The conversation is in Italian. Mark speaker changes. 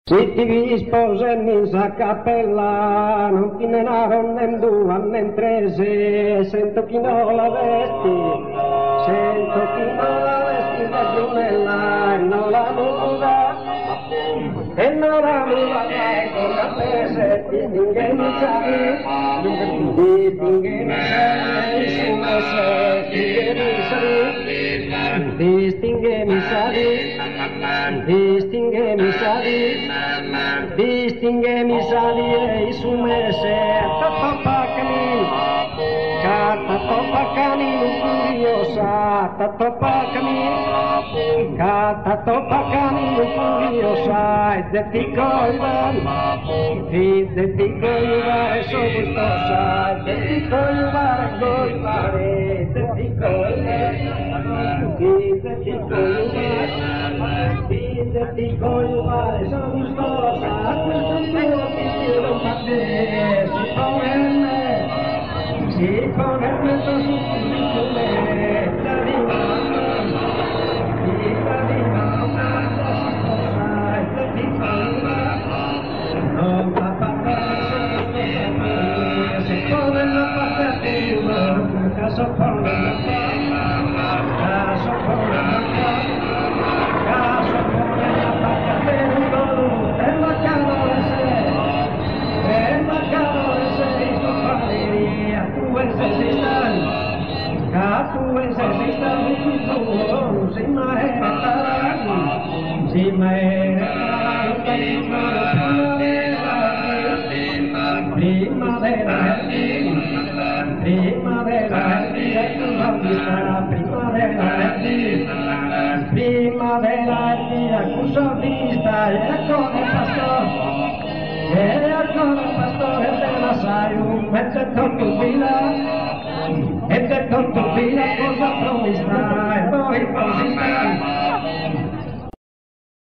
Speaker 1: Se ti vi sposi a cappella, non ti ne narono né due né tre, sento chi non la vesti, sento chi non la vesti da giunella e non la muda, e non la muda mai con la pese, ti stinghe mi sai, ti stinghe mi sai, su me se, ti stinghe mi sai, distinguemi sali, distinguemi salire su mese, tatopacami, catatopacami, furiosa, tatopacami, catatopacami, furiosa, e de pico Ivan, de pico Ivan, so gustosa, de pico Ivan, goivare, de pico Ivan, de pico Ivan. Se ti cogliere sono gustosa, a questo mio piccolo paese, si pone me su me, la vita, se ti cogliere, non fa parte se pone la parte caso pone caso pone primavera accuso vista e ancora il pastore e ancora il pastore te la sai un mezzo e torto vila